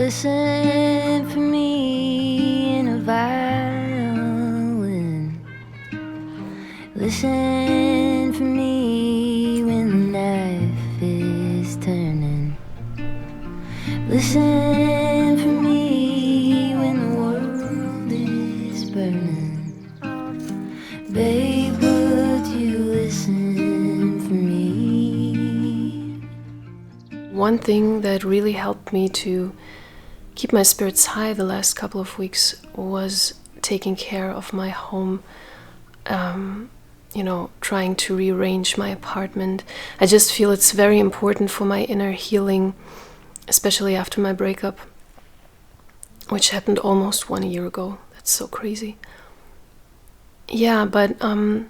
Listen for me in a violin. Listen for me when the knife is turning. Listen for me when the world is burning. Babe, would you listen for me? One thing that really helped me to keep my spirits high the last couple of weeks was taking care of my home, trying to rearrange my apartment. I just feel it's very important for my inner healing, especially after my breakup, which happened almost 1 year ago. That's so crazy. Yeah, but I'm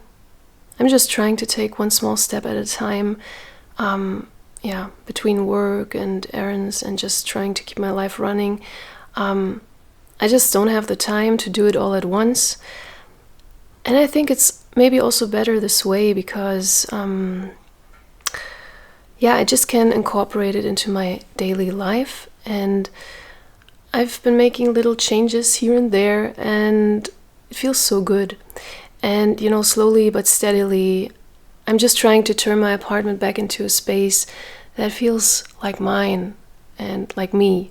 just trying to take one small step at a time, between work and errands and just trying to keep my life running. I just don't have the time to do it all at once. And I think it's maybe also better this way because, I just can incorporate it into my daily life. And I've been making little changes here and there, and it feels so good. And, slowly but steadily, I'm just trying to turn my apartment back into a space that feels like mine and like me.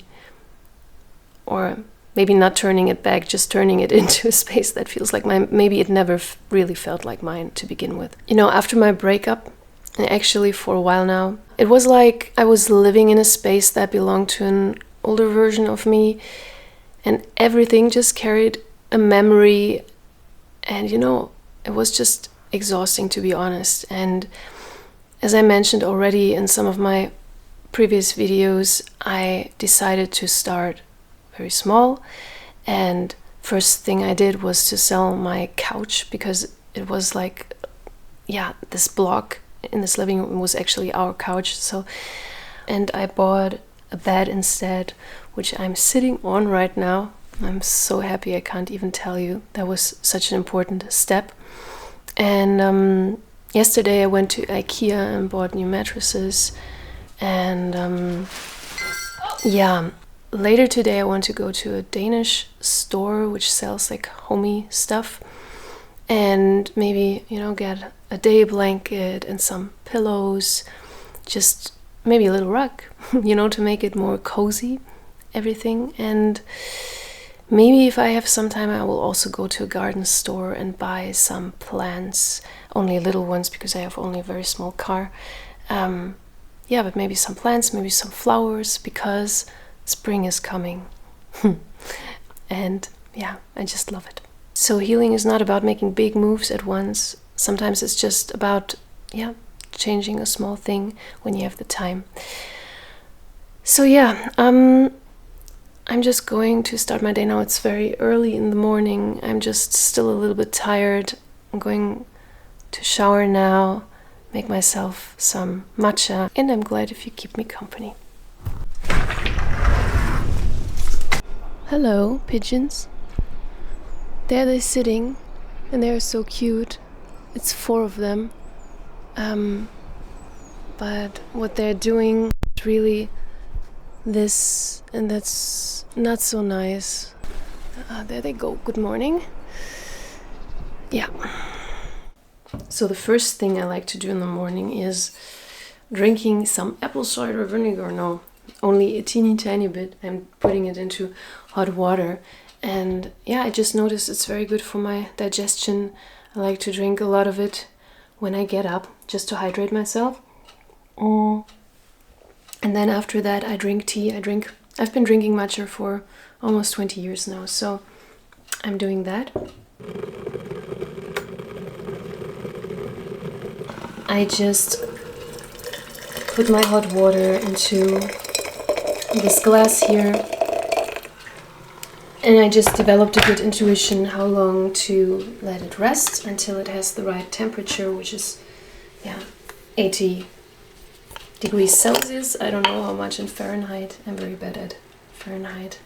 Or maybe not turning it back, just turning it into a space that feels like mine. Maybe it never really felt like mine to begin with. After my breakup, and actually for a while now, it was like I was living in a space that belonged to an older version of me, and everything just carried a memory. And it was just exhausting, to be honest. And as I mentioned already in some of my previous videos, I decided to start very small. And first thing I did was to sell my couch, because it was like, this block in this living room was actually our couch. And I bought a bed instead, which I'm sitting on right now. I'm so happy, I can't even tell you. That was such an important step. And yesterday I went to IKEA and bought new mattresses. And later today I want to go to a Danish store which sells like homey stuff. And maybe, get a day blanket and some pillows. Just maybe a little rug, to make it more cozy, everything. And maybe if I have some time, I will also go to a garden store and buy some plants, only little ones because I have only a very small car. But maybe some plants, maybe some flowers, because spring is coming. And I just love it. So healing is not about making big moves at once. Sometimes it's just about, changing a small thing when you have the time. So I'm just going to start my day now. It's very early in the morning. I'm just still a little bit tired. I'm going to shower now, make myself some matcha, and I'm glad if you keep me company. Hello, pigeons. There they're sitting, and they're so cute. It's 4 of them. But what they're doing is really this, and that's not so nice. There they go. Good morning. So the first thing I like to do in the morning is drinking some apple cider vinegar. No, only a teeny tiny bit. I'm putting it into hot water. And I just noticed it's very good for my digestion. I like to drink a lot of it when I get up, just to hydrate myself. And then after that I drink tea. I've been drinking matcha for almost 20 years now, so I'm doing that. I just put my hot water into this glass here, and I just developed a good intuition how long to let it rest until it has the right temperature, which is 80 degrees Celsius. I don't know how much in Fahrenheit. I'm very bad at Fahrenheit.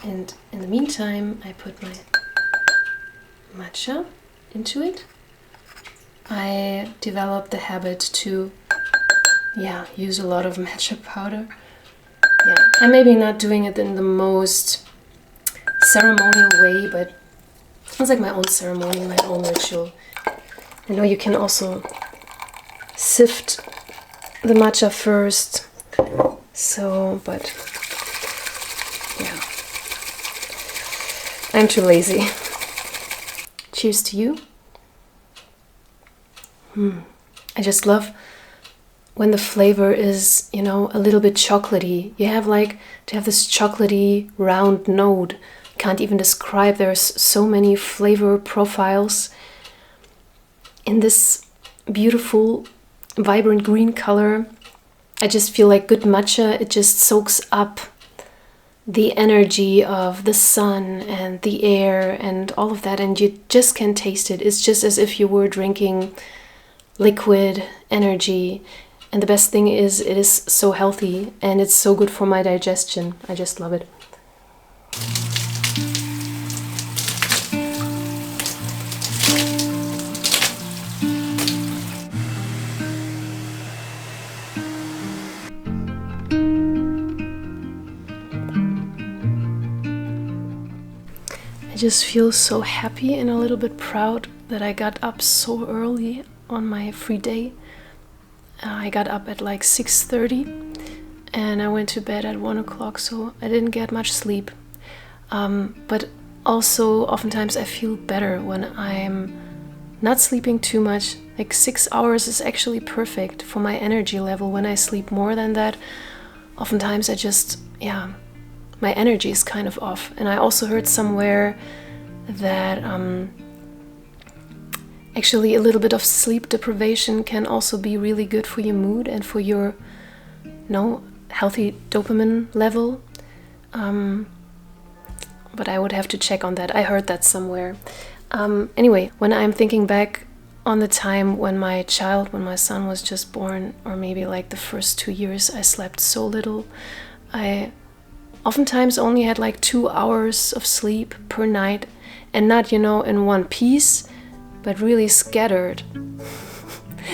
And in the meantime, I put my matcha into it. I developed the habit to use a lot of matcha powder Yeah, I'm maybe not doing it in the most ceremonial way, but it's like my own ceremony, my own ritual. I know you can also sift the matcha first, so, but yeah, I'm too lazy. Cheers to you. I just love when the flavor is, you know, a little bit chocolatey. You have like to have this chocolatey round note. Can't even describe. There's so many flavor profiles in this beautiful, vibrant green color. I just feel like good matcha, it just soaks up the energy of the sun and the air and all of that, and you just can taste it. It's just as if you were drinking liquid energy. And the best thing is it is so healthy and it's so good for my digestion. I just love it. I just feel so happy and a little bit proud that I got up so early on my free day. I got up at like 6:30 and I went to bed at 1 o'clock, so I didn't get much sleep. But also oftentimes I feel better when I'm not sleeping too much. Like 6 hours is actually perfect for my energy level. When I sleep more than that, oftentimes I just, yeah, my energy is kind of off. And I also heard somewhere that actually a little bit of sleep deprivation can also be really good for your mood and for your, healthy dopamine level. But I would have to check on that. I heard that somewhere. Anyway, when I'm thinking back on the time when my son was just born, or maybe like the first 2 years, I slept so little. I oftentimes only had like 2 hours of sleep per night, and not, in one piece, but really scattered.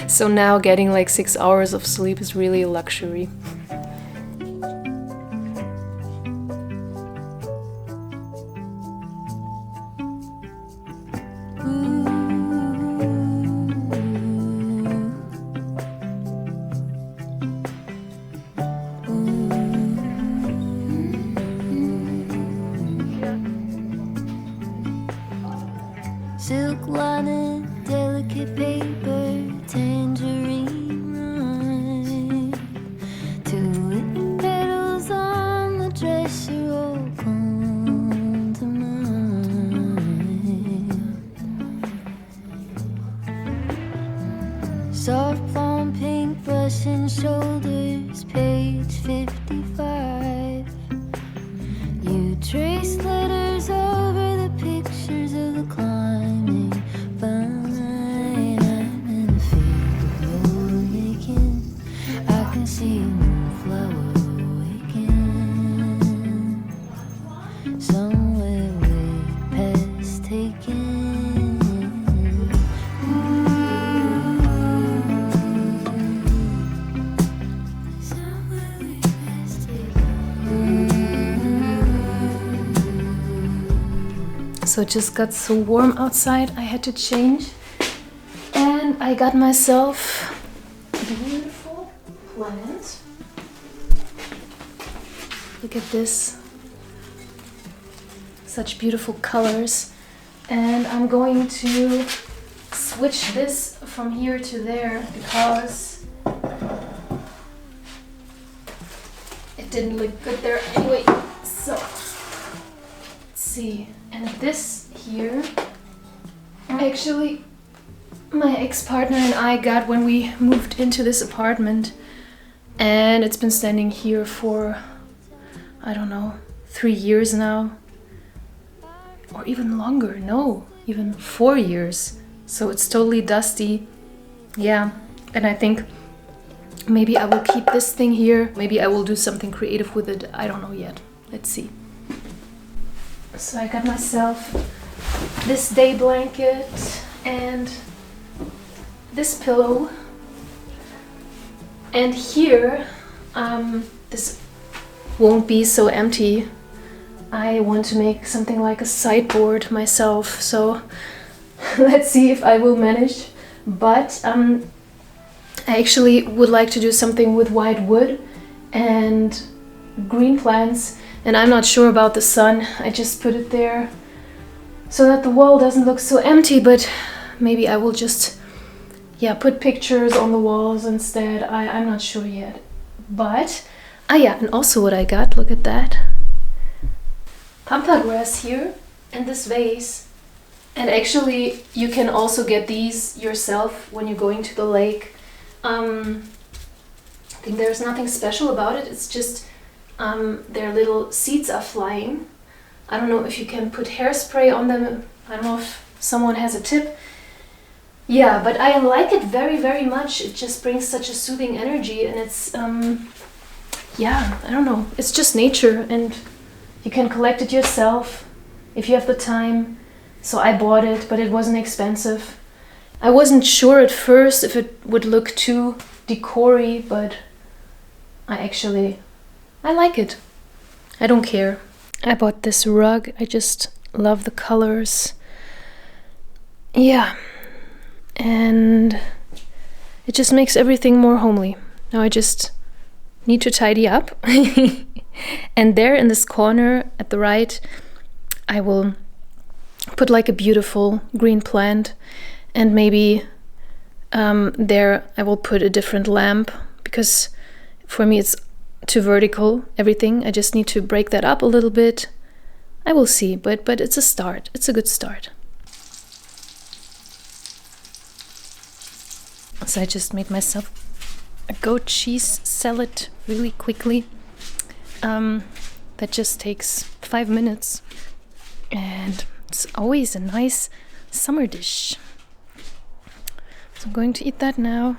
So now getting like 6 hours of sleep is really a luxury. Silk lining, delicate paper, tangerine rind. Two written petals on the dresser all come to mind. Soft blonde pink brushing shoulders, page 55. You trace letters over the pictures of the climbing vine. I'm in the field you're making. I can see a moonflower awaken somewhere way past taken. Somewhere way past taken. So it just got so warm outside, I had to change. And I got myself a beautiful plant. Look at this. Such beautiful colors. And I'm going to switch this from here to there because it didn't look good there anyway. So, let's see. And this here, actually, my ex-partner and I got when we moved into this apartment, and it's been standing here for, I don't know, 3 years now, or even longer, no, even 4 years. So it's totally dusty. Yeah, and I think maybe I will keep this thing here. Maybe I will do something creative with it. I don't know yet. Let's see. So I got myself this day blanket and this pillow, and here this won't be so empty. I want to make something like a sideboard myself, so let's see if I will manage. But I actually would like to do something with white wood and green plants, and I'm not sure about the sun. I just put it there so that the wall doesn't look so empty, but maybe I will just put pictures on the walls instead. I'm not sure yet. But yeah, and also what I got, look at that. Pampa grass here in this vase. And actually you can also get these yourself when you're going to the lake. I think there's nothing special about it. It's just their little seeds are flying. I don't know if you can put hairspray on them. I don't know if someone has a tip. Yeah, but I like it very, very much. It just brings such a soothing energy, and it's, I don't know. It's just nature, and you can collect it yourself if you have the time. So I bought it, but it wasn't expensive. I wasn't sure at first if it would look too decor-y, but I like it. I don't care. I bought this rug. I just love the colors. Yeah. And it just makes everything more homely. Now I just need to tidy up. And there in this corner at the right, I will put like a beautiful green plant, and maybe there I will put a different lamp, because for me it's too vertical, everything. I just need to break that up a little bit. I will see, but it's a start. It's a good start. So I just made myself a goat cheese salad really quickly. That just takes 5 minutes, and it's always a nice summer dish. So I'm going to eat that now.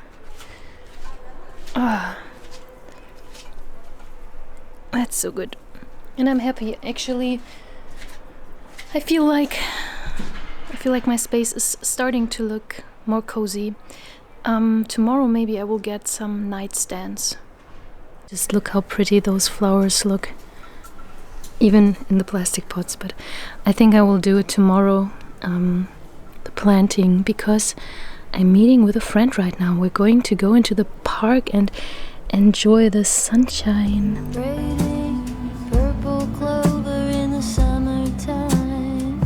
That's so good. And I'm happy. Actually, I feel like my space is starting to look more cozy. Tomorrow maybe I will get some nightstands. Just look how pretty those flowers look, even in the plastic pots. But I think I will do it tomorrow, the planting, because I'm meeting with a friend right now. We're going to go into the park and enjoy the sunshine. Braiding purple clover in the summertime.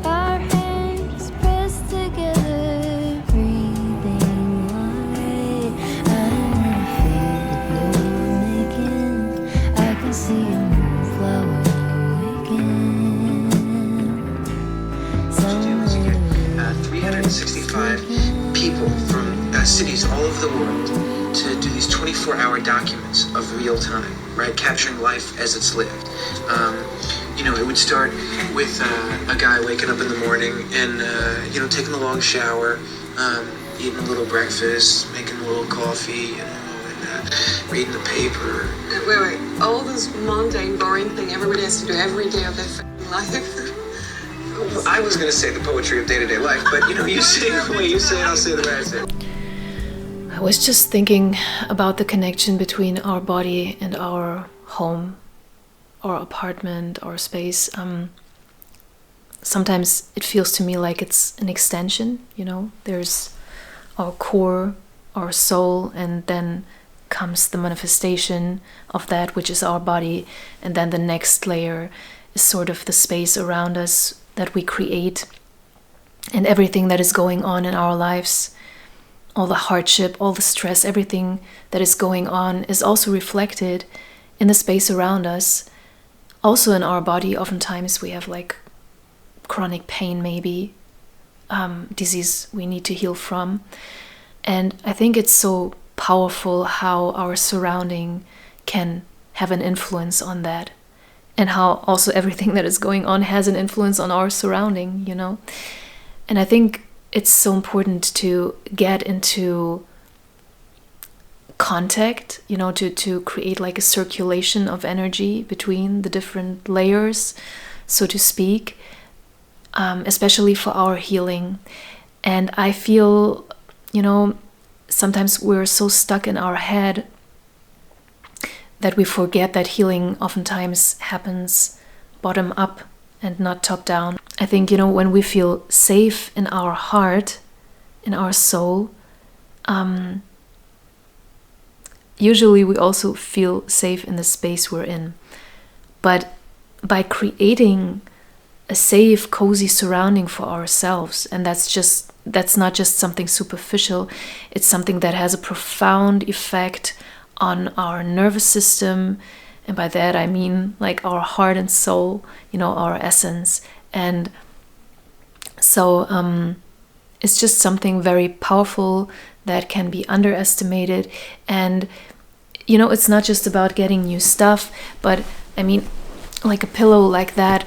Our hands pressed together, breathing light. I feel the glow making. I can see a moonflower awaken. 365 people from cities all over the world to do these 24-hour documents of real time, right? Capturing life as it's lived. It would start with a guy waking up in the morning and, taking a long shower, eating a little breakfast, making a little coffee, and reading the paper. Wait. All this mundane, boring thing everybody has to do every day of their fucking life. I was going to say the poetry of day-to-day life, but, you say it the way you say it, I'll say the way I say it. I was just thinking about the connection between our body and our home, our apartment, our space. Sometimes it feels to me like it's an extension, There's our core, our soul, and then comes the manifestation of that, which is our body. And then the next layer is sort of the space around us that we create, and everything that is going on in our lives. All the hardship, all the stress, everything that is going on is also reflected in the space around us. Also in our body, oftentimes we have like chronic pain, maybe disease we need to heal from. And I think it's so powerful how our surrounding can have an influence on that, and how also everything that is going on has an influence on our surrounding, And I think it's so important to get into contact, to create like a circulation of energy between the different layers, so to speak, especially for our healing. And I feel, sometimes we're so stuck in our head that we forget that healing oftentimes happens bottom up and not top down. I think, when we feel safe in our heart, in our soul, usually we also feel safe in the space we're in. But by creating a safe, cozy surrounding for ourselves, and that's not just something superficial, it's something that has a profound effect on our nervous system, and by that I mean like our heart and soul, our essence. And so it's just something very powerful that can be underestimated. And it's not just about getting new stuff, but I mean, like a pillow like that,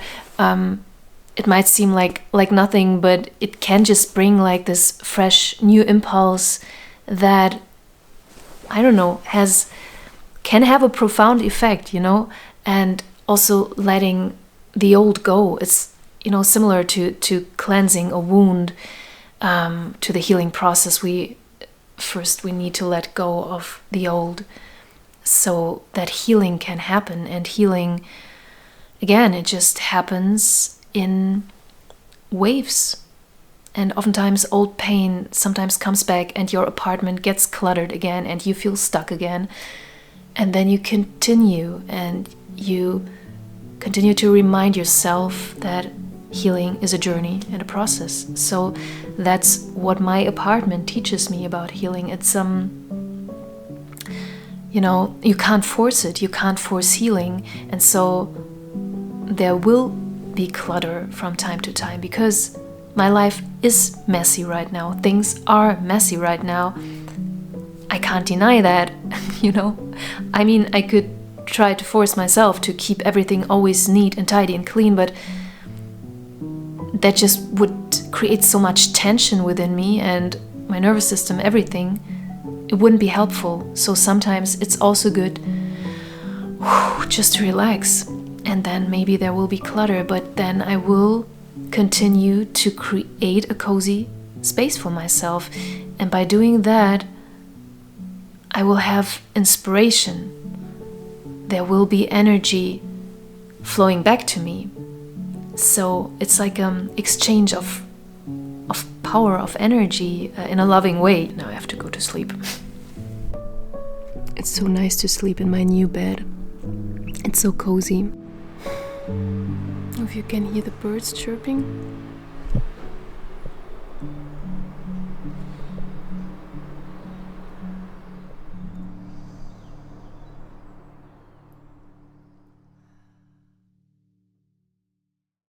it might seem like nothing, but it can just bring like this fresh new impulse that, I don't know, can have a profound effect, and also letting the old go. It's, similar to cleansing a wound, to the healing process. We need to let go of the old so that healing can happen. And healing, again, it just happens in waves. And oftentimes old pain sometimes comes back and your apartment gets cluttered again and you feel stuck again. And then you continue to remind yourself that healing is a journey and a process. So that's what my apartment teaches me about healing. It's you can't force it, you can't force healing. And so there will be clutter from time to time, because my life is messy right now. Things are messy right now. I can't deny that, I mean, I could try to force myself to keep everything always neat and tidy and clean, but that just would create so much tension within me and my nervous system, everything. It wouldn't be helpful. So sometimes it's also good just to relax. And then maybe there will be clutter, but then I will continue to create a cozy space for myself. And by doing that, I will have inspiration. There will be energy flowing back to me. So it's like exchange of power, of energy, in a loving way. Now I have to go to sleep. It's so nice to sleep in my new bed. It's so cozy. If you can hear the birds chirping.